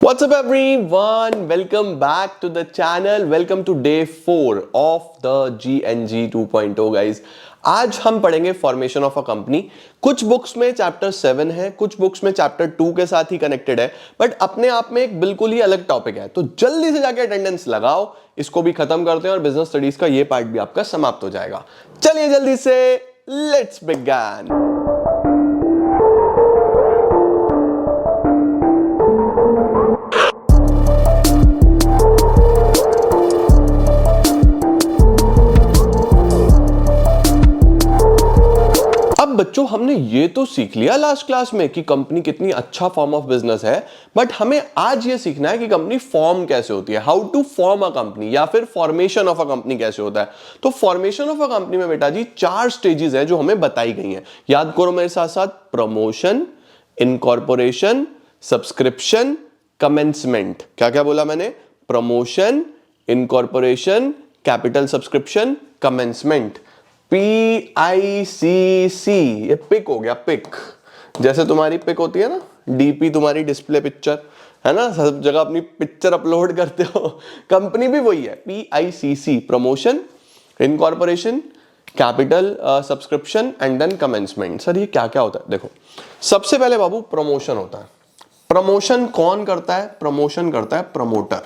What's up everyone? Welcome back to the channel. Welcome to day 4 of the GNG 2.0 guys. आज हम पढ़ेंगे formation of a company. कुछ books में chapter 7 है, कुछ बुक्स में चैप्टर 2 के साथ ही कनेक्टेड है, बट अपने आप में एक बिल्कुल ही अलग टॉपिक है। तो जल्दी से जाके अटेंडेंस लगाओ, इसको भी खत्म करते हैं और बिजनेस स्टडीज का ये पार्ट भी आपका समाप्त हो जाएगा। चलिए जल्दी से लेट्स बिगिन। बच्चों हमने ये तो सीख लिया लास्ट क्लास में कि कंपनी कितनी अच्छा फॉर्म ऑफ बिजनेस है, बट हमें आज ये सीखना है कि कंपनी फॉर्म कैसे होती है, how to form a company या फिर फॉर्मेशन ऑफ अ कंपनी कैसे होता है। तो फॉर्मेशन ऑफ अ कंपनी में बेटा जी 4 स्टेजेस हैं जो हमें बताई गई हैं। याद करो मेरे साथ साथ, प्रमोशन, इनकॉर्पोरेशन, सब्सक्रिप्शन, कमेंसमेंट। क्या क्या बोला मैंने? Promotion, incorporation, capital subscription, commencement. PICC, ये पिक हो गया। पिक जैसे तुम्हारी पिक होती है ना, डीपी तुम्हारी डिस्प्ले पिक्चर है ना, सब जगह अपनी पिक्चर अपलोड करते हो, कंपनी भी वही है। PICC, promotion, incorporation, capital subscription and then commencement. Sir ये क्या क्या होता है? देखो, सबसे पहले बाबू प्रमोशन होता है। प्रमोशन कौन करता है? प्रमोशन करता है प्रमोटर।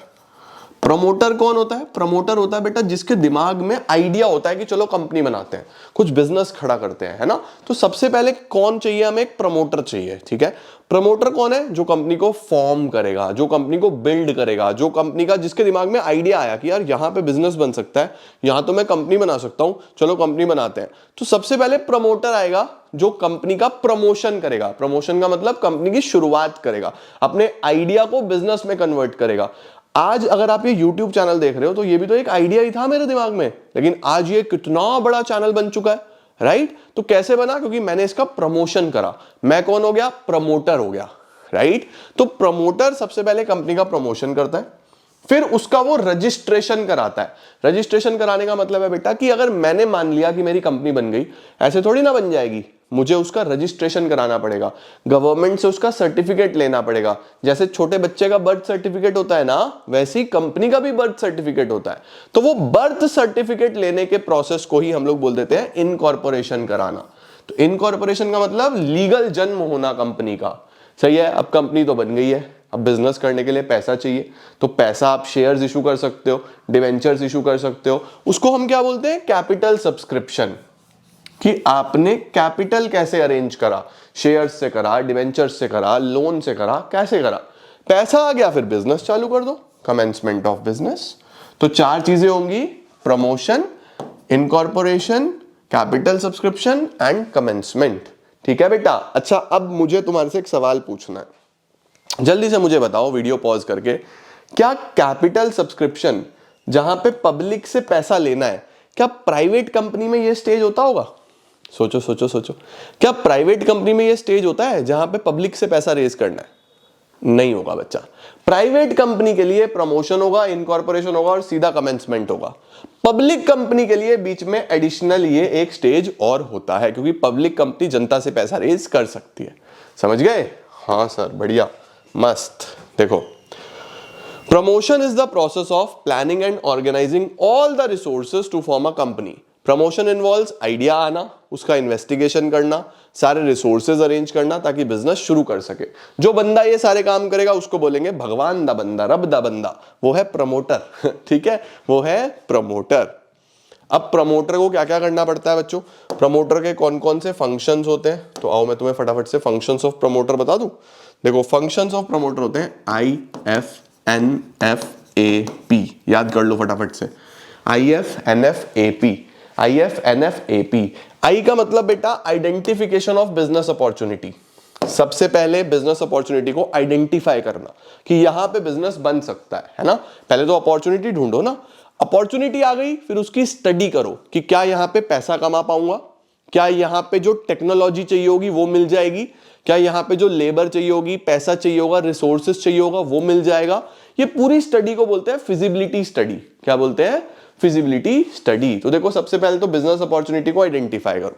प्रमोटर कौन होता है? प्रमोटर होता है बेटा जिसके दिमाग में आइडिया होता है कि चलो कंपनी बनाते हैं, कुछ बिजनेस खड़ा करते हैं, है ना। तो सबसे पहले कौन चाहिए हमें? एक प्रमोटर चाहिए। ठीक है, प्रमोटर कौन है? जो कंपनी को फॉर्म करेगा, जो कंपनी को बिल्ड करेगा, जो कंपनी का जिसके दिमाग में आइडिया आया कि यार यहां पे बिजनेस बन सकता है, यहां तो मैं कंपनी बना सकता हूं, चलो कंपनी बनाते हैं। तो सबसे पहले प्रमोटर आएगा जो कंपनी का प्रमोशन करेगा। प्रमोशन का मतलब कंपनी की शुरुआत करेगा, अपने आइडिया को बिजनेस में कन्वर्ट करेगा। आज अगर आप ये YouTube चैनल देख रहे हो तो ये भी तो एक आइडिया ही था मेरे दिमाग में, लेकिन आज ये कितना बड़ा चैनल बन चुका है, राइट। तो कैसे बना? क्योंकि मैंने इसका प्रमोशन करा। मैं कौन हो गया? प्रमोटर हो गया, राइट। तो प्रमोटर सबसे पहले कंपनी का प्रमोशन करता है, फिर उसका वो रजिस्ट्रेशन कराता है। रजिस्ट्रेशन कराने का मतलब है बेटा कि अगर मैंने मान लिया कि मेरी कंपनी बन गई, ऐसे थोड़ी ना बन जाएगी, मुझे उसका रजिस्ट्रेशन कराना पड़ेगा, गवर्नमेंट से उसका सर्टिफिकेट लेना पड़ेगा। जैसे छोटे बच्चे का बर्थ सर्टिफिकेट होता है ना, वैसे ही कंपनी का भी बर्थ सर्टिफिकेट होता है। तो वो बर्थ सर्टिफिकेट लेने के प्रोसेस को ही हम लोग बोल देते हैं इनकॉर्पोरेशन कराना। तो इनकॉर्पोरेशन का मतलब लीगल जन्म होना कंपनी का। सही है, अब कंपनी तो बन गई है, अब बिजनेस करने के लिए पैसा चाहिए। तो पैसा आप शेयर्स इशू कर सकते हो, डिवेंचर्स इशू कर सकते हो। उसको हम क्या बोलते हैं? Capital subscription. कि आपने कैपिटल कैसे अरेंज करा, शेयर्स से करा, डिवेंचर्स से करा, लोन से करा, कैसे करा, पैसा आ गया, फिर बिजनेस चालू कर दो, कमेंसमेंट ऑफ बिजनेस। तो 4 चीजें होंगी, promotion, incorporation, capital subscription and commencement. ठीक है बेटा। अच्छा, अब मुझे तुम्हारे से एक सवाल पूछना है, जल्दी से मुझे बताओ वीडियो पॉज करके। क्या कैपिटल सब्सक्रिप्शन, जहां पे पब्लिक से पैसा लेना है, क्या प्राइवेट कंपनी में यह स्टेज होता होगा? सोचो सोचो सोचो, क्या प्राइवेट कंपनी में यह स्टेज होता है जहां पे पब्लिक से पैसा रेज करना है? नहीं होगा बच्चा। प्राइवेट कंपनी के लिए प्रमोशन होगा, इनकॉर्पोरेशन होगा और सीधा कमेंसमेंट होगा। पब्लिक कंपनी के लिए बीच में एडिशनल ये एक स्टेज और होता है, क्योंकि पब्लिक कंपनी जनता से पैसा रेज कर सकती है। समझ गए? हाँ सर, बढ़िया, मस्त। देखो, promotion is the process of planning and organising all the resources to form a company. Promotion involves idea आना, उसका इन्वेस्टिगेशन करना, सारे रिसोर्सेज अरेंज करना ताकि बिजनेस शुरू कर सके। जो बंदा ये सारे काम करेगा उसको बोलेंगे भगवान दा बंदा, रब दा बंदा, वो है प्रमोटर। ठीक है, वो है प्रमोटर। अब प्रमोटर को क्या क्या करना पड़ता है बच्चों? प्रमोटर के कौन कौन से फंक्शंस होते हैं? तो आओ मैं तुम्हें फटाफट से फंक्शंस ऑफ प्रमोटर बता दूं। देखो, फंक्शंस ऑफ प्रमोटर होते हैं IFNFAP। याद कर लो फटाफट से, IFNFAP। IFNFAP, आई का मतलब बेटा आइडेंटिफिकेशन ऑफ बिजनेस अपॉर्चुनिटी। सबसे पहले बिजनेस अपॉर्चुनिटी को आइडेंटिफाई करना कि यहां पे बिजनेस बन सकता है ना। पहले तो अपॉर्चुनिटी ढूंढो ना, अपॉर्चुनिटी आ गई, फिर उसकी स्टडी करो कि क्या यहां पे पैसा कमा पाऊंगा, क्या यहां पे जो टेक्नोलॉजी चाहिए होगी वो मिल जाएगी, क्या यहां पे जो लेबर चाहिए होगी, पैसा चाहिए होगा, रिसोर्सेज चाहिए होगा, वो मिल जाएगा। ये पूरी स्टडी को बोलते हैं फिजिबिलिटी स्टडी। क्या बोलते हैं? Feasibility study. तो देखो, सबसे पहले तो बिजनेस अपॉर्चुनिटी को आइडेंटिफाई करो।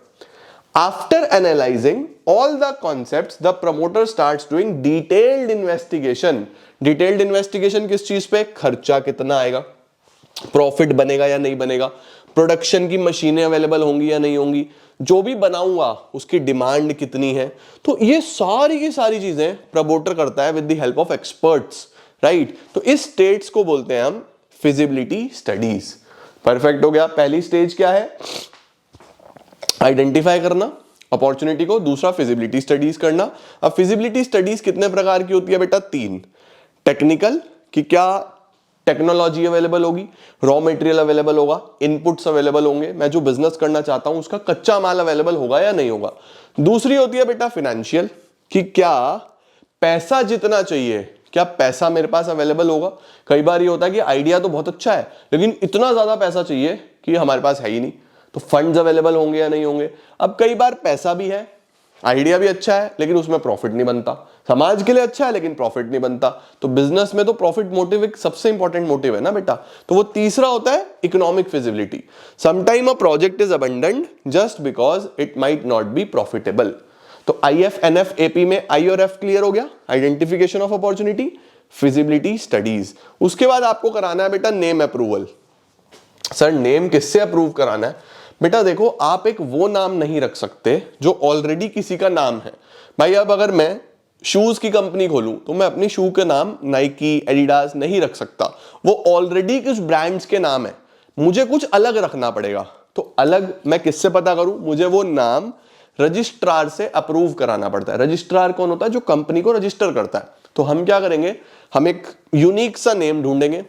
After analyzing all the concepts, the promoter starts doing detailed investigation detailed investigation किस चीज पे, खर्चा कितना आएगा, प्रॉफिट बनेगा या नहीं बनेगा, प्रोडक्शन की मशीनें अवेलेबल होंगी या नहीं होंगी, जो भी बनाऊंगा उसकी डिमांड कितनी है। तो ये सारी की सारी चीजें प्रमोटर करता है with the help of experts, right. तो इस स्टेट्स को बोलते हैं हम फिजिबिलिटी स्टडीज। परफेक्ट हो गया। पहली स्टेज क्या है, आइडेंटिफाई करना अपॉर्चुनिटी को, दूसरा फिजिबिलिटी स्टडीज करना। अब फिजिबिलिटी स्टडीज कितने प्रकार की होती है बेटा, 3। टेक्निकल, कि क्या टेक्नोलॉजी अवेलेबल होगी, रॉ मटेरियल अवेलेबल होगा, इनपुट्स अवेलेबल होंगे, मैं जो बिजनेस करना चाहता हूं उसका कच्चा माल अवेलेबल होगा या नहीं होगा। दूसरी होती है बेटा फिनेंशियल, कि क्या पैसा जितना चाहिए, क्या पैसा मेरे पास अवेलेबल होगा। कई बार ये होता है कि आइडिया तो बहुत अच्छा है लेकिन इतना ज्यादा पैसा चाहिए कि हमारे पास है ही नहीं, तो फंड्स अवेलेबल होंगे या नहीं होंगे। अब कई बार पैसा भी है, आइडिया भी अच्छा है लेकिन उसमें प्रॉफिट नहीं बनता, समाज के लिए अच्छा है लेकिन प्रॉफिट नहीं बनता। तो बिजनेस में तो प्रॉफिट मोटिव एक सबसे इंपॉर्टेंट मोटिव है ना बेटा। तो वो तीसरा होता है economic feasibility. Sometime a project is abundant just because it might not be profitable. तो IF-NF AP में I और F क्लियर हो गया, identification of opportunity, feasibility studies. उसके बाद आपको कराना है बेटा नेम अप्रूवल। सर नेम किससे अप्रूव कराना है, बेटा देखो आप एक वो नाम नहीं रख सकते जो ऑलरेडी किसी का नाम है। भाई अब अगर मैं शूज की कंपनी खोलूं तो मैं अपनी शू के नाम नाइकी, एडिडास नहीं रख सकता, वो ऑलरेडी कुछ ब्रांड्स के नाम है, मुझे कुछ अलग रखना पड़ेगा। तो अलग मैं किससे पता करूं, मुझे वो नाम रजिस्ट्रार से अप्रूव कराना पड़ता है। रजिस्ट्रार कौन होता है, जो कंपनी को रजिस्टर करता है। तो हम क्या करेंगे, हम एक यूनिक सा नेम ढूंढेंगे,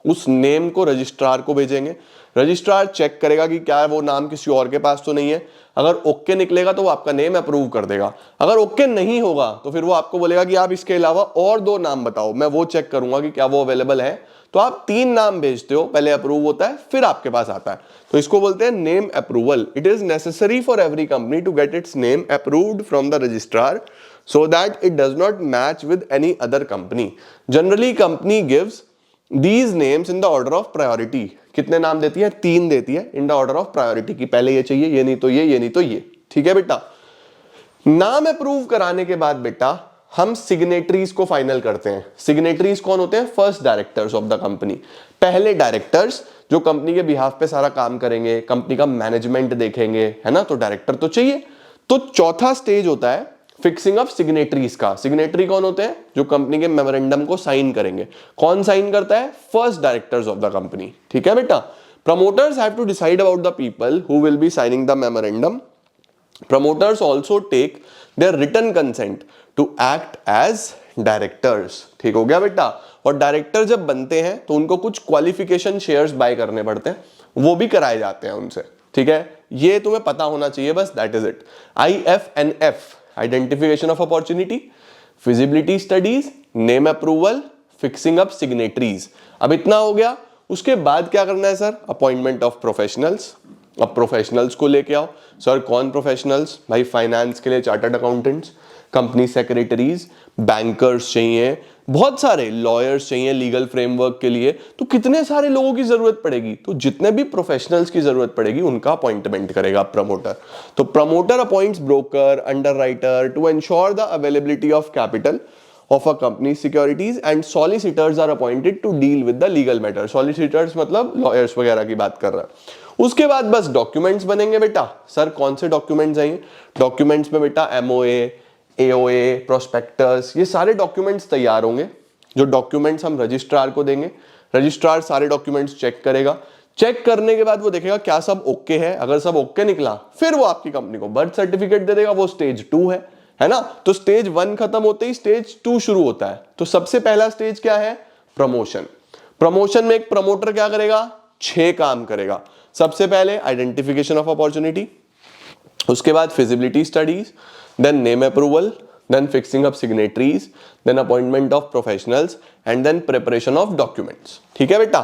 उस नेम को रजिस्ट्रार को भेजेंगे, रजिस्ट्रार चेक करेगा कि क्या वो नाम किसी और के पास तो नहीं है। अगर ओके निकलेगा तो वो आपका नेम अप्रूव कर देगा, अगर ओके नहीं होगा तो फिर वो आपको बोलेगा कि आप इसके अलावा और 2 नाम बताओ, मैं वो चेक करूंगा कि क्या वो अवेलेबल है। तो आप 3 नाम भेजते हो, पहले अप्रूव होता है फिर आपके पास आता है, तो इसको बोलते हैं name approval. It is necessary for every company to get its name approved from the registrar so that it does not match with any other company. Generally company gives these names in the order of priority. कितने नाम देती है, 3 देती है in the order of priority, कि पहले ये चाहिए, ये नहीं तो ये नहीं तो ये। ठीक है बेटा। नाम अप्रूव कराने के बाद बेटा हम सिग्नेटरीज को फाइनल करते हैं। सिग्नेटरीज कौन होते हैं, first directors of the company, पहले डायरेक्टर्स जो कंपनी के बिहाफ पे सारा काम करेंगे, कंपनी का मैनेजमेंट देखेंगे, है ना। तो डायरेक्टर तो चाहिए। तो चौथा स्टेज होता है फिक्सिंग ऑफ सिग्नेटरीज का। सिग्नेटरी कौन होते हैं, जो कंपनी के मेमोरेंडम को साइन करेंगे। कौन साइन करता है, first directors of the company. ठीक है बेटा। Promoters have to decide about the people who will be signing the memorandum. Promoters also take their written consent to act as directors. ठीक हो गया बेटा। और डायरेक्टर जब बनते हैं तो उनको कुछ क्वालिफिकेशन शेयर्स बाय करने पड़ते हैं, वो भी कराए जाते हैं उनसे। ठीक है, ये तुम्हें पता होना चाहिए बस, that is it. IF-NF identification of opportunity, feasibility studies, name approval, fixing up signatories. अब इतना हो गया। उसके बाद क्या करना है सर, अपॉइंटमेंट ऑफ प्रोफेशनल्स। अब प्रोफेशनल्स को लेके आओ। सर कौन प्रोफेशनल्स, भाई फाइनेंस के लिए chartered accountants, company secretaries, bankers चाहिए, बहुत सारे लॉयर्स चाहिए लीगल फ्रेमवर्क के लिए। तो कितने सारे लोगों की जरूरत पड़ेगी, तो जितने भी प्रोफेशनल्स की जरूरत पड़ेगी उनका अपॉइंटमेंट करेगा प्रमोटर। तो promoter appoints broker, underwriter to ensure the availability of capital of a company securities, and solicitors are appointed to deal with the legal matter. Solicitors मतलब लॉयर्स वगैरह की बात कर रहा है। उसके बाद बस डॉक्यूमेंट्स बनेंगे बेटा। सर कौन से डॉक्यूमेंट्स आएंगे, डॉक्यूमेंट्स में बेटा MOA, AOA, प्रोस्पेक्टस, ये सारे डॉक्यूमेंट्स तैयार होंगे। जो डॉक्यूमेंट्स हम रजिस्ट्रार को देंगे, रजिस्ट्रार सारे डॉक्यूमेंट्स चेक करेगा। चेक करने के बाद वो देखेगा क्या सब ओके है, अगर सब ओके निकला फिर वो आपकी कंपनी को बर्थ सर्टिफिकेट दे देगा। वो स्टेज 2 है ना। तो स्टेज 1 खत्म होते ही स्टेज 2 शुरू होता है। तो सबसे पहला स्टेज क्या है, प्रमोशन। प्रमोशन में एक प्रमोटर क्या करेगा, 6 काम करेगा। सबसे पहले आइडेंटिफिकेशन ऑफ अपॉर्चुनिटी, उसके बाद feasibility studies, then name approval, then fixing up signatories, then appointment of professionals, and then preparation of documents। ठीक है बेटा।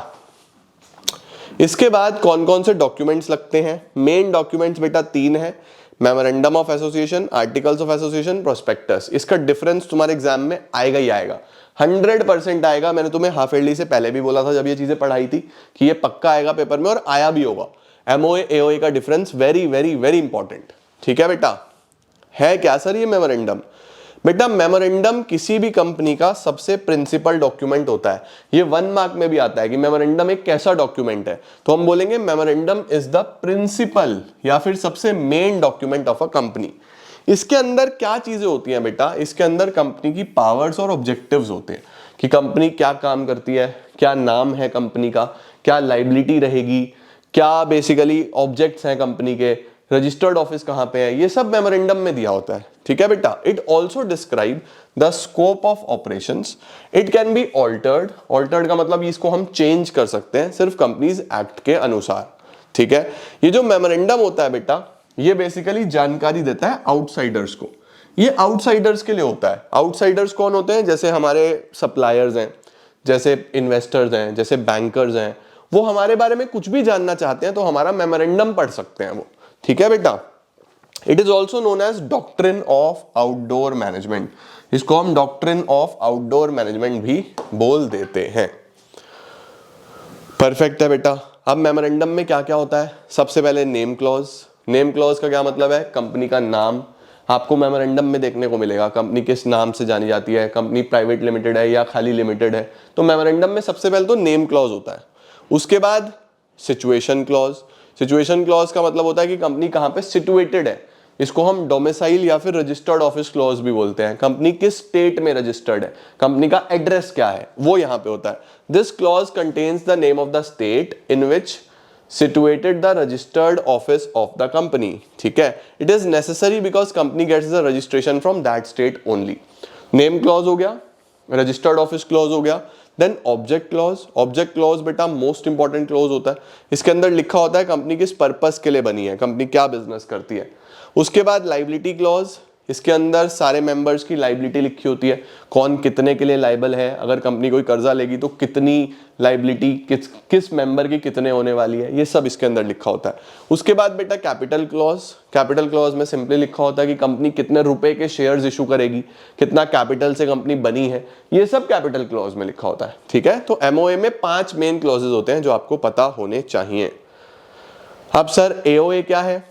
इसके बाद कौन कौन से डॉक्यूमेंट्स लगते हैं, मेन डॉक्यूमेंट्स बेटा 3 है, memorandum of association, articles of association, prospectus. इसका डिफरेंस तुम्हारे एग्जाम में आएगा ही आएगा, 100% आएगा। मैंने तुम्हें हाफ ईयरली से पहले भी बोला था जब ये चीजें पढ़ाई थी कि ये पक्का आएगा पेपर में, और आया भी होगा। MOA AOA का difference very very very important. ठीक है बेटा। है क्या सर ये मेमोरेंडम, बेटा मेमोरेंडम किसी भी कंपनी का सबसे प्रिंसिपल डॉक्यूमेंट होता है। ये 1 मार्क में भी आता है कि मेमोरेंडम एक कैसा डॉक्यूमेंट है, तो हम बोलेंगे मेमोरेंडम इज द प्रिंसिपल या फिर सबसे main document of a company. इसके अंदर क्या चीजें होती हैं बेटा, इसके अंदर कंपनी की पावर्स और ऑब्जेक्टिव्स होते हैं कि कंपनी क्या काम करती है, क्या नाम है कंपनी का, क्या लाइबिलिटी रहेगी, क्या बेसिकली ऑब्जेक्ट्स हैं कंपनी के, रजिस्टर्ड ऑफिस कहां पे है, ये सब मेमोरेंडम में दिया होता है। ठीक है बेटा। It also describe the scope of operations, it can be altered, altered का मतलब इसको हम चेंज कर सकते हैं सिर्फ कंपनीज एक्ट के अनुसार। ठीक है। ये जो मेमोरेंडम होता है बेटा, ये बेसिकली जानकारी देता है आउटसाइडर्स को। ये आउटसाइडर्स के लिए होता है। आउटसाइडर्स कौन होते हैं, जैसे हमारे सप्लायर्स हैं, जैसे इन्वेस्टर्स हैं, जैसे बैंकर्स हैं, वो हमारे बारे में कुछ भी जानना चाहते हैं तो हमारा मेमोरेंडम पढ़ सकते हैं वो। ठीक है बेटा। It is also known as doctrine of outdoor management, इसको हम डॉक्ट्रिन ऑफ आउटडोर मैनेजमेंट भी बोल देते हैं। परफेक्ट है बेटा। अब मेमोरेंडम में क्या क्या होता है, सबसे पहले नेम क्लॉज। नेम क्लॉज का क्या मतलब है, कंपनी का नाम आपको मेमोरेंडम में देखने को मिलेगा, कंपनी किस नाम से जानी जाती है, कंपनी प्राइवेट लिमिटेड है या खाली लिमिटेड है, तो मेमोरेंडम में सबसे पहले तो नेम क्लॉज होता है। उसके बाद सिचुएशन क्लॉज। सिचुएशन क्लॉज का मतलब होता है कि कंपनी कहां पे सिचुएटेड है, इसको हम डोमिसाइल या फिर रजिस्टर्ड ऑफिस क्लॉज भी बोलते हैं। कंपनी किस स्टेट में रजिस्टर्ड है, कंपनी का एड्रेस क्या है, वो यहां पे होता है। This clause contains the name of the state in which situated the registered office of the company। ठीक है। it is necessary because company gets the registration from that state only। name clause हो गया, registered office clause हो गया, then object clause. Object clause बेटा most important clause होता है, इसके अंदर लिखा होता है कंपनी किस पर्पस के लिए बनी है, कंपनी क्या बिजनेस करती है। उसके बाद लाइबिलिटी क्लॉज, इसके अंदर सारे मेंबर्स की लाइबिलिटी लिखी होती है, कौन कितने के लिए लाइबल है, अगर कंपनी कोई कर्जा लेगी तो कितनी लाइबिलिटी किस मेंबर की कितने होने वाली है, ये सब इसके अंदर लिखा होता है। उसके बाद बेटा कैपिटल क्लॉज। कैपिटल क्लॉज में सिंपली लिखा होता है कि कंपनी कितने रुपए के शेयर्स इशू करेगी, कितना कैपिटल से कंपनी बनी है, ये सब कैपिटल क्लॉज में लिखा होता है। ठीक है। तो एमओए में 5 मेन क्लॉजेज होते हैं जो आपको पता होने चाहिए। अब सर एओए क्या है,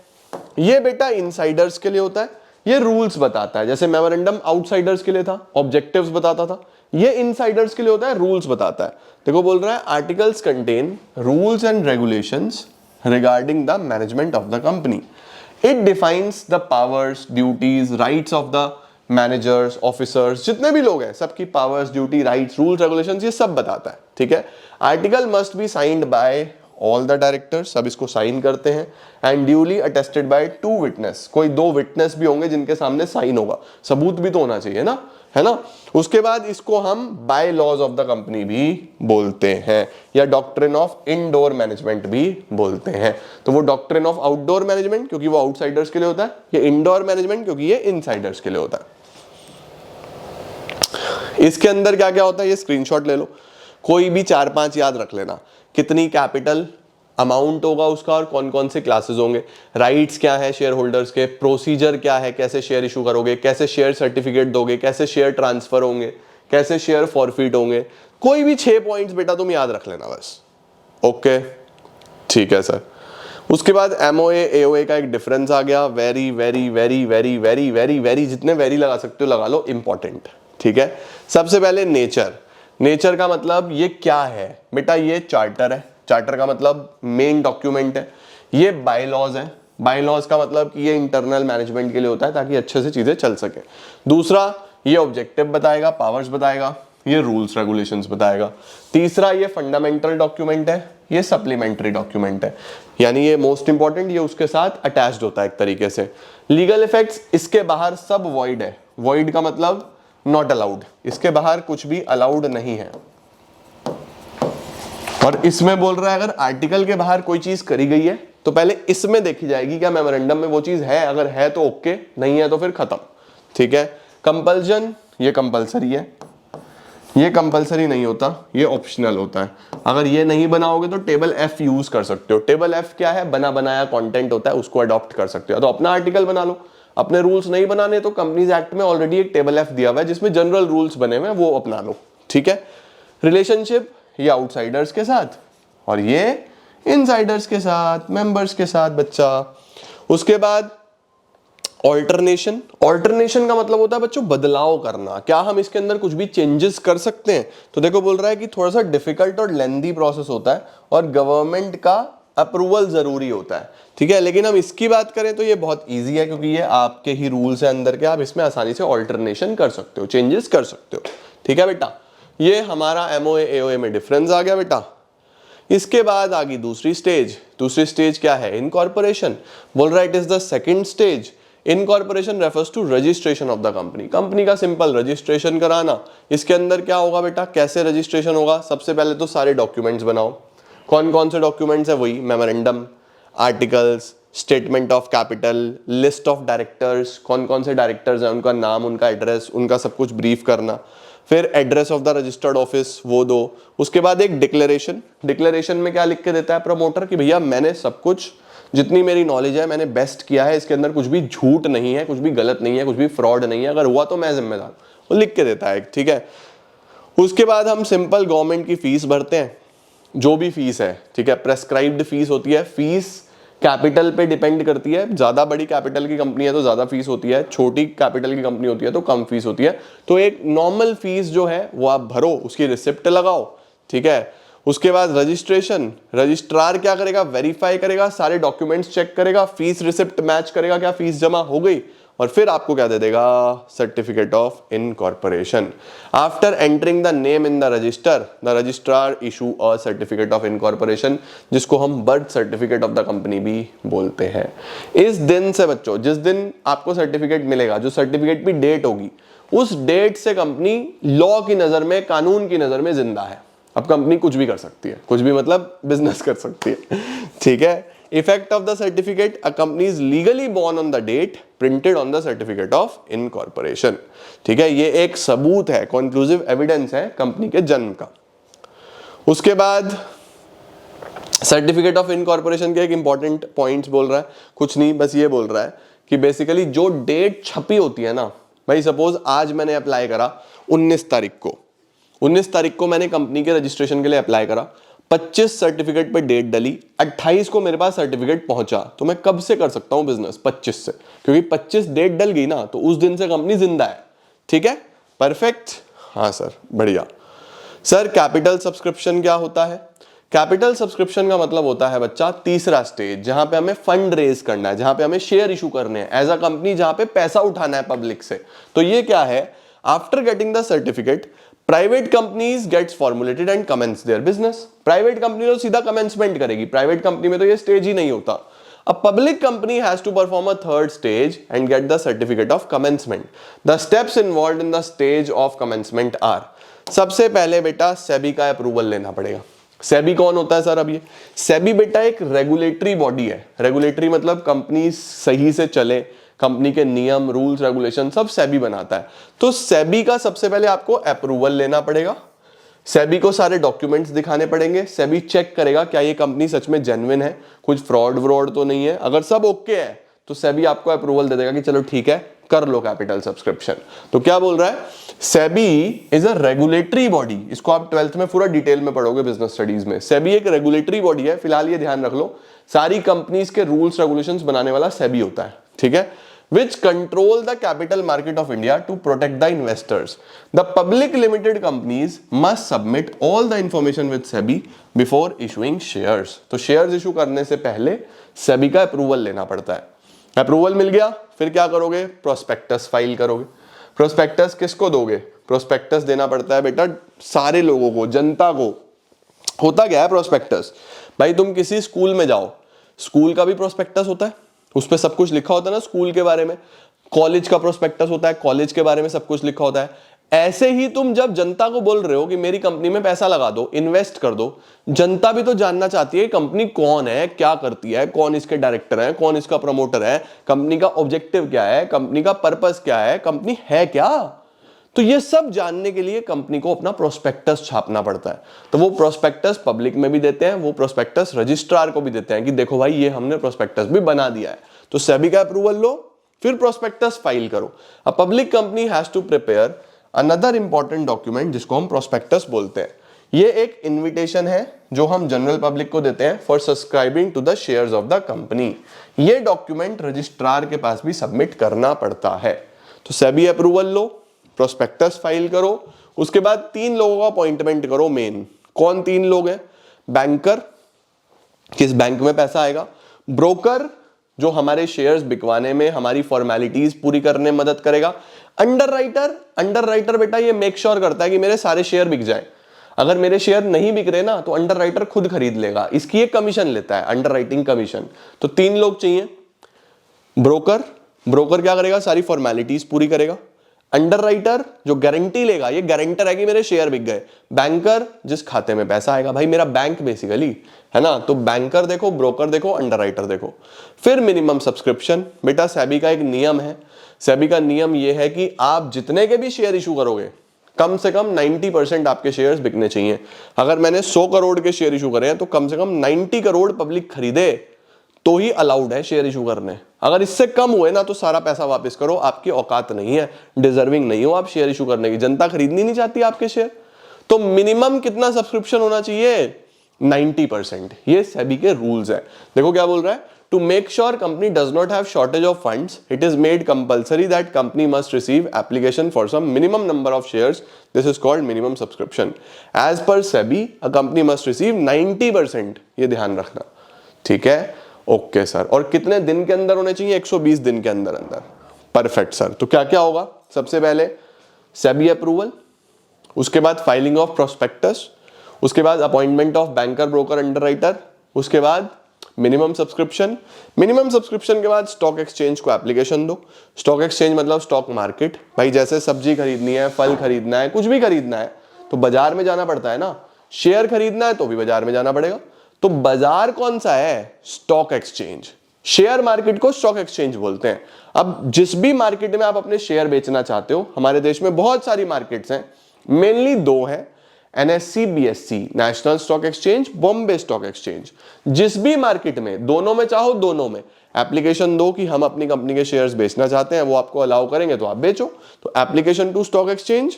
ये बेटा इनसाइडर्स के लिए होता है, ये रूल्स बताता है। जैसे मेमोरेंडम आउटसाइडर्स के लिए था, ऑब्जेक्टिव्स बताता था, ये इनसाइडर्स के लिए होता है, रूल्स बताता है। देखो बोल रहा है articles contain rules and regulations regarding the management of the company. It defines the powers, duties, rights of the managers, officers, जितने भी लोग हैं सबकी powers, duty, rights, rules, regulations, ये सब बताता है। ठीक है। Article must be signed by all the directors, सब इसको साइन करते हैं, and duly attested bye 2 witness, कोई 2 विटनेस भी होंगे जिनके सामने साइन होगा, सबूत भी तो होना चाहिए ना, है ना। उसके बाद इसको हम by laws of the company भी बोलते हैं या डॉक्ट्रिन ऑफ इनडोर मैनेजमेंट भी बोलते हैं। तो वो डॉक्ट्रिन ऑफ आउटडोर मैनेजमेंट क्योंकि वो आउटसाइडर्स के लिए होता है, ये इंडोर मैनेजमेंट क्योंकि ये इनसाइडर्स के लिए होता है। इसके अंदर क्या क्या होता है ये स्क्रीनशॉट ले लो, कोई भी 4-5 याद रख लेना, कितनी कैपिटल अमाउंट होगा उसका और कौन कौन से क्लासेस होंगे, राइट्स क्या है शेयर होल्डर्स के, प्रोसीजर क्या है, कैसे शेयर इशू करोगे, कैसे शेयर सर्टिफिकेट दोगे, कैसे शेयर ट्रांसफर होंगे, कैसे शेयर फॉरफिट होंगे, कोई भी 6 पॉइंट्स बेटा तुम याद रख लेना बस। ओके ठीक है सर। उसके बाद एमओए एओए का एक डिफरेंस आ गया, very very very very very very very, जितने वेरी लगा सकते हो लगा लो, इंपॉर्टेंट। ठीक है। सबसे पहले नेचर। नेचर का मतलब ये क्या है बेटा, ये चार्टर है, चार्टर का मतलब मेन डॉक्यूमेंट है। ये बायलॉज है, बायलॉज का मतलब कि ये इंटरनल मैनेजमेंट के लिए होता है ताकि अच्छे से चीजें चल सके। दूसरा ये ऑब्जेक्टिव बताएगा, पावर्स बताएगा, ये रूल्स रेगुलेशंस बताएगा। तीसरा ये फंडामेंटल डॉक्यूमेंट है, ये सप्लीमेंट्री डॉक्यूमेंट है, यानी ये मोस्ट इंपॉर्टेंट, ये उसके साथ अटैच्ड होता है एक तरीके से। लीगल इफेक्ट्स, इसके बाहर सब वॉइड है, वॉइड का मतलब नॉट अलाउड, इसके बाहर कुछ भी अलाउड नहीं है। और इसमें बोल रहा है अगर आर्टिकल के बाहर कोई चीज करी गई है तो पहले इसमें देखी जाएगी क्या मेमोरेंडम में वो चीज है, अगर है तो ओके, नहीं है तो फिर खत्म। ठीक है। कंपल्जन, ये कंपलसरी है, ये कंपलसरी नहीं होता, ये ऑप्शनल होता है। अगर ये नहीं बनाओगे तो टेबल एफ यूज कर सकते हो। टेबल एफ क्या है, बना बनाया कंटेंट होता है, उसको अडॉप्ट कर सकते हो। तो अपना आर्टिकल बना लो, अपने रूल्स नहीं बनाने तो कंपनीज एक्ट में ऑलरेडी एक टेबल एफ दिया हुआ है जिसमें जनरल रूल्स बने हुए हैं, वो अपना लो। ठीक है। रिलेशनशिप, ये आउटसाइडर्स के साथ और ये इनसाइडर्स के साथ, मेंबर्स के साथ बच्चा। उसके बाद ऑल्टरनेशन, ऑल्टरनेशन का मतलब होता है बच्चों बदलाव करना। क्या हम इसके अंदर कुछ भी चेंजेस कर सकते हैं? तो देखो बोल रहा है कि थोड़ा सा डिफिकल्ट और लेंदी प्रोसेस होता है और गवर्नमेंट का अप्रूवल जरूरी होता है, ठीक है। लेकिन हम इसकी बात करें तो ये बहुत इजी है, क्योंकि ये आपके ही रूल्स है अंदर के, आप इसमें आसानी से ऑल्टरनेशन कर सकते हो, चेंजेस कर सकते हो, ठीक है बेटा। ये हमारा एमओए एओए में डिफरेंस आ गया बेटा। इसके बाद आ गई दूसरी स्टेज। दूसरी स्टेज क्या है? इनकॉर्पोरेशन। बोल रहा है it is the second stage. Incorporation refers to registration of the company. Company का सिंपल रजिस्ट्रेशन कराना। इसके अंदर क्या होगा बेटा, कैसे रजिस्ट्रेशन होगा? सबसे पहले तो सारे डॉक्यूमेंट्स बनाओ। कौन कौन से डॉक्यूमेंट्स है? वही memorandum, articles, statement of capital, list of directors, कौन कौन से डायरेक्टर्स हैं, उनका नाम, उनका एड्रेस, उनका सब कुछ ब्रीफ करना। फिर address of the registered office वो दो। उसके बाद एक डिक्लेरेशन। डिक्लेरेशन में क्या लिख के देता है प्रमोटर कि भैया मैंने सब कुछ, जितनी मेरी नॉलेज है मैंने बेस्ट किया है, इसके अंदर कुछ भी झूठ नहीं है, कुछ भी गलत नहीं है, कुछ भी फ्रॉड नहीं है, अगर हुआ तो मैं जिम्मेदार, वो लिख के देता है, ठीक है। उसके बाद हम सिंपल गवर्नमेंट की फीस भरते हैं, जो भी फीस है, ठीक है। प्रेस्क्राइब्ड फीस होती है। फीस कैपिटल पे डिपेंड करती है। ज्यादा बड़ी कैपिटल की कंपनी है तो ज्यादा फीस होती है, छोटी कैपिटल की कंपनी होती है तो कम फीस होती है। तो एक नॉर्मल फीस जो है वो आप भरो, उसकी रिसिप्ट लगाओ, ठीक है। उसके बाद रजिस्ट्रेशन। रजिस्ट्रार क्या करेगा? वेरीफाई करेगा, सारे डॉक्यूमेंट्स चेक करेगा, फीस रिसिप्ट मैच करेगा, क्या फीस जमा हो गई, और फिर आपको क्या दे देगा? Certificate of incorporation. After entering the name in the registrar issue a certificate of incorporation, जिसको हम birth certificate of the company भी बोलते हैं। इस दिन से बच्चों, जिस दिन आपको सर्टिफिकेट मिलेगा, जो सर्टिफिकेट की डेट होगी, उस डेट से कंपनी लॉ की नजर में, कानून की नजर में जिंदा है। अब कंपनी कुछ भी कर सकती है, कुछ भी मतलब बिजनेस कर सकती है, ठीक है। Effect of the certificate, a company is legally born on the date printed on the certificate of incorporation, ठीक है। ये एक सबूत है, कंक्लूसिव एविडेंस है कंपनी के जन्म का। उसके बाद सर्टिफिकेट ऑफ इनकॉर्पोरेशन के एक इंपॉर्टेंट पॉइंट्स बोल रहा है, कुछ नहीं, बस ये बोल रहा है कि बेसिकली जो डेट छपी होती है ना भाई, सपोज आज मैंने अप्लाई करा 19 तारीख को, 19 तारीख को मैंने कंपनी के रजिस्ट्रेशन के लिए अप्लाई करा, 25 सर्टिफिकेट पे डेट डली, 28 को मेरे पास सर्टिफिकेट पहुंचा, तो मैं कब से कर सकता हूं बिजनेस? 25 से, क्योंकि 25 डेट डल गई ना, तो उस दिन से कंपनी जिंदा है, ठीक है। परफेक्ट, हाँ सर, बढ़िया। सर कैपिटल सब्सक्रिप्शन क्या होता है? कैपिटल सब्सक्रिप्शन का मतलब होता है बच्चा तीसरा स्टेज, जहां पे हमें फंड रेज करना है, जहां पे हमें शेयर इशू करने हैं एज अ कंपनी, जहां पे पैसा उठाना है पब्लिक से। तो ये क्या है? After getting the certificate, private companies gets formulated and commence their business. Private company तो सीधा कमेंसमेंट करेगी, प्राइवेट कंपनी में तो ये स्टेज ही नहीं होता। A public company has to perform a third stage and get the certificate of commencement. The steps involved in the stage of commencement are, सबसे पहले बेटा सेबी का अप्रूवल लेना पड़ेगा। सेबी कौन होता है सर? अब ये सेबी बेटा एक रेगुलेटरी बॉडी है। रेगुलेटरी मतलब कंपनी सही से चले, कंपनी के नियम, रूल्स, रेगुलेशन सब सेबी बनाता है। तो सेबी का सबसे पहले आपको अप्रूवल लेना पड़ेगा, सेबी को सारे डॉक्यूमेंट्स दिखाने पड़ेंगे, सेबी चेक करेगा क्या ये कंपनी सच में जेन्युइन है, कुछ फ्रॉड तो नहीं है। अगर सब ओके है तो सेबी आपको अप्रूवल दे देगा कि चलो ठीक है, कर लो कैपिटल सब्सक्रिप्शन। तो क्या बोल रहा है? SEBI is a regulatory body. इसको आप 12th में पूरा डिटेल में पढ़ोगे बिजनेस स्टडीज में। सेबी एक रेगुलेटरी बॉडी है, फिलहाल ये ध्यान रख लो, सारी कंपनीज के रूल्स रेगुलेशंस बनाने वाला सेबी होता है, ठीक है। Which control the capital market of India to protect the investors. The public limited companies must submit all the information with SEBI before issuing shares. तो shares issue करने से पहले SEBI का अप्रूवल लेना पड़ता है। अप्रूवल मिल गया, फिर क्या करोगे? प्रोस्पेक्टस फाइल करोगे। प्रोस्पेक्टस किसको दोगे? प्रोस्पेक्टस देना पड़ता है बेटा सारे लोगों को, जनता को। होता क्या है प्रोस्पेक्टस? भाई तुम किसी स्कूल में जाओ, स्कूल का भी प्रोस्पेक्टस होता है, उस पर सब कुछ लिखा होता है ना स्कूल के बारे में। कॉलेज का प्रोस्पेक्टस होता है, कॉलेज के बारे में सब कुछ लिखा होता है। ऐसे ही तुम जब जनता को बोल रहे हो कि मेरी कंपनी में पैसा लगा दो, इन्वेस्ट कर दो, जनता भी तो जानना चाहती है कंपनी कौन है, क्या करती है, कौन इसके डायरेक्टर है, कौन इसका प्रमोटर है, कंपनी का ऑब्जेक्टिव क्या है, कंपनी का पर्पस क्या है, कंपनी है क्या। तो ये सब जानने के लिए कंपनी को अपना प्रोस्पेक्टस छापना पड़ता है। तो वो प्रोस्पेक्टस पब्लिक में भी देते हैं, वो प्रोस्पेक्टस रजिस्ट्रार को भी देते हैं कि देखो भाई ये हमने प्रोस्पेक्टस भी बना दिया है। तो सेबी का अप्रूवल लो, फिर प्रोस्पेक्टस फाइल करो। A public company has to prepare another important document जिसको हम प्रोस्पेक्टस बोलते हैं। ये एक इनविटेशन है जो हम जनरल पब्लिक को देते हैं for subscribing to the shares of the company. ये डॉक्यूमेंट रजिस्ट्रार के पास भी सबमिट करना पड़ता है। तो सेबी अप्रूवल लो, प्रोस्पेक्टस फाइल करो, उसके बाद 3 लोगों का अपॉइंटमेंट करो। मेन कौन 3 लोग हैं? बैंकर, किस बैंक में पैसा आएगा, ब्रोकर जो हमारे शेयर्स बिकवाने में हमारी फॉर्मेलिटीज पूरी करने में मदद करेगा, अंडरराइटर बेटा ये मेक श्योर करता है कि मेरे सारे शेयर बिक जाएं। अगर मेरे शेयर नहीं बिक रहे ना तो अंडरराइटर खुद खरीद लेगा, इसकी एक कमीशन लेता है, अंडरराइटिंग कमीशन। तो 3 लोग चाहिए। ब्रोकर क्या करेगा? सारी फॉर्मेलिटीज पूरी करेगा। अंडरराइटर जो गारंटी लेगा, ये गारंटर है कि मेरे शेयर बिक गए। बैंकर जिस खाते में पैसा आएगा, भाई मेरा बैंक बेसिकली, है ना। तो बैंकर देखो, ब्रोकर देखो, अंडरराइटर देखो। फिर मिनिमम सब्सक्रिप्शन। बेटा सेबी का एक नियम है, सेबी का नियम यह है कि आप जितने के भी शेयर इशू करोगे कम से कम 90% आपके शेयर्स बिकने चाहिए। अगर मैंने 100 करोड़ के शेयर इशू करे हैं तो कम से कम 90 करोड़ पब्लिक खरीदे तो ही अलाउड है शेयर इशू करने। अगर इससे कम हुए ना तो सारा पैसा वापस करो, आपकी औकात नहीं है, डिजर्विंग नहीं हो आप शेयर इशू करने की, जनता खरीदनी नहीं चाहती आपके शेयर। तो मिनिमम कितना सब्सक्रिप्शन होना चाहिए? 90%। ये सेबी के रूल्स है। देखो क्या बोल रहा है, to make sure company does not have shortage of funds it is made compulsory that company must receive application for some minimum number of shares, this is called minimum subscription. As per SEBI a company must receive 90%, ये ध्यान रखना, ठीक है। Okay sir, और कितने दिन के अंदर होने चाहिए? 120 दिन के अंदर अंदर। Perfect sir. तो क्या क्या होगा? सबसे पहले सेबी अप्रूवल, उसके बाद फाइलिंग ऑफ प्रोस्पेक्टस, उसके बाद appointment of banker, broker, underwriter, उसके बाद मिनिमम सब्सक्रिप्शन। मिनिमम सब्सक्रिप्शन के बाद स्टॉक एक्सचेंज को एप्लीकेशन दो। स्टॉक एक्सचेंज मतलब स्टॉक मार्केट। भाई जैसे सब्जी खरीदनी है, फल खरीदना है, कुछ भी खरीदना है तो बाजार में जाना पड़ता है ना। शेयर खरीदना है तो भी बाजार में जाना पड़ेगा। तो बाजार कौन सा है? Stock exchange. शेयर मार्केट को स्टॉक एक्सचेंज बोलते हैं। अब जिस भी मार्केट में आप अपने शेयर बेचना चाहते हो, हमारे देश में बहुत सारी मार्केट्स हैं, मेनली 2 हैं, NSC, BSc, national stock exchange, Bombay stock exchange. जिस भी मार्केट में, दोनों में चाहो दोनों में एप्लीकेशन दो कि हम अपनी कंपनी के शेयर्स बेचना चाहते हैं, वो आपको अलाउ करेंगे तो आप बेचो। तो application to stock exchange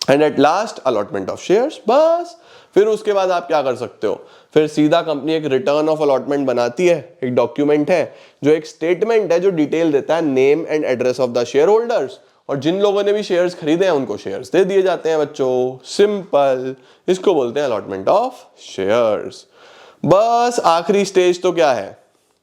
and at last allotment of shares, बस। फिर उसके बाद आप क्या कर सकते हो? फिर सीधा कंपनी एक रिटर्न ऑफ अलॉटमेंट बनाती है, एक डॉक्यूमेंट है जो एक स्टेटमेंट है जो डिटेल देता है name and address of the share holders, और जिन लोगों ने भी शेयर्स खरीदे हैं उनको शेयर्स दे दिए जाते हैं बच्चों। सिंपल, इसको बोलते हैं अलॉटमेंट ऑफ शेयर्स। बस आखिरी स्टेज तो क्या है?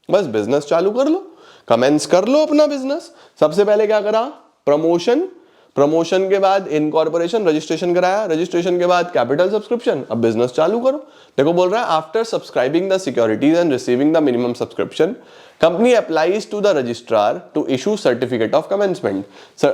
बस बिजनेस चालू कर लो, कमेंस कर लो अपना बिजनेस। सबसे पहले क्या करा? प्रमोशन, प्रमोशन के बाद इनकॉर्पोरेशन, रजिस्ट्रेशन कराया, रजिस्ट्रेशन के बाद कैपिटल सब्सक्रिप्शन, अब बिजनेस चालू करो। देखो बोल रहा है after subscribing the securities and receiving the minimum subscription company applies to the registrar to issue certificate of commencement.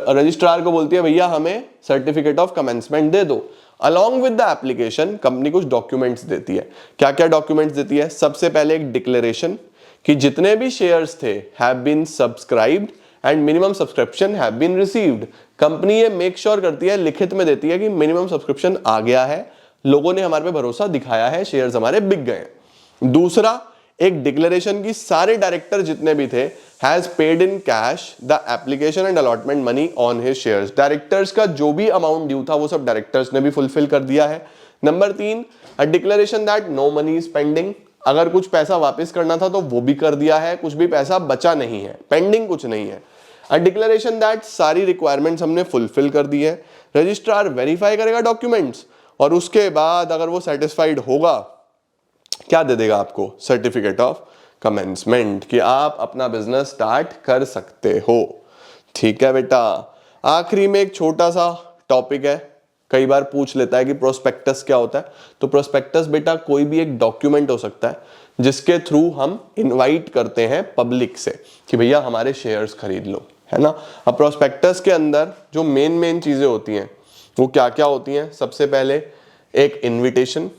Registrar को बोलती है भैया हमें सर्टिफिकेट ऑफ कमेंसमेंट दे दो। Along with the application company कुछ डॉक्यूमेंट्स देती है। क्या क्या डॉक्यूमेंट्स देती है? सबसे पहले एक डिक्लेरेशन कि जितने भी शेयर्स थे have been subscribed and minimum subscription have been received. Company ये मेक श्योर करती है, लिखित में देती है कि मिनिमम सब्सक्रिप्शन आ गया है, लोगों ने हमारे पे भरोसा दिखाया है, शेयर्स हमारे बिक गए। दूसरा, एक डिक्लेरेशन की सारे डायरेक्टर जितने भी थे has paid in cash the application and allotment money on his shares. Directors का जो भी अमाउंट ड्यू था वो सब डायरेक्टर्स ने भी फुलफिल कर दिया है। Number 3, a declaration that no money is pending. अगर कुछ पैसा वापस करना था तो वो भी कर दिया है, कुछ भी पैसा बचा नहीं है, पेंडिंग कुछ नहीं है। अ डिक्लेरेशन दैट सारी रिक्वायरमेंट्स हमने फुलफिल कर दी है। रजिस्ट्रार वेरीफाई करेगा डॉक्यूमेंट्स और उसके बाद अगर वो सेटिस्फाइड होगा क्या दे देगा आपको? सर्टिफिकेट ऑफ कमेंसमेंट, कि आप अपना बिजनेस स्टार्ट कर सकते हो। ठीक है बेटा। आखिरी में एक छोटा सा टॉपिक है, कई बार पूछ लेता है कि प्रोस्पेक्टस क्या होता है। तो प्रोस्पेक्टस बेटा कोई भी एक डॉक्यूमेंट हो सकता है जिसके थ्रू हम इनवाइट करते हैं पब्लिक से कि भैया हमारे शेयर्स खरीद लो, है ना। अब प्रोस्पेक्टस के अंदर जो मेन चीजें होती हैं वो क्या क्या होती हैं? सबसे पहले एक इनविटेशन।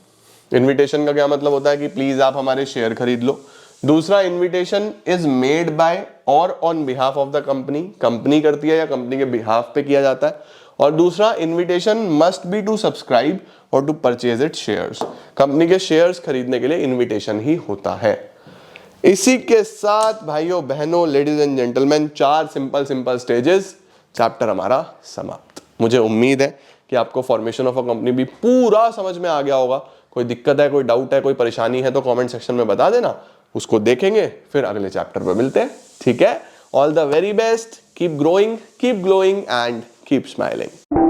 इनविटेशन का क्या मतलब होता है कि प्लीज आप हमारे शेयर खरीद लो। दूसरा, इनविटेशन इज मेड बाय और on behalf of the company, company करती है या कंपनी के बिहाफ पे किया जाता है। और दूसरा, invitation must be to subscribe और to purchase it shares, company के शेयर्स खरीदने के लिए इनविटेशन ही होता है। इसी के साथ भाइयों बहनों, ladies and gentleman, 4 simple stages, chapter हमारा समाप्त। मुझे उम्मीद है कि आपको फॉर्मेशन ऑफ अ कंपनी भी पूरा समझ में आ गया होगा। कोई दिक्कत है, कोई डाउट है, कोई परेशानी है तो कमेंट सेक्शन में बता देना, उसको देखेंगे, फिर अगले चैप्टर पे मिलते हैं। ठीक है, all the very best, keep growing, keep glowing and keep smiling.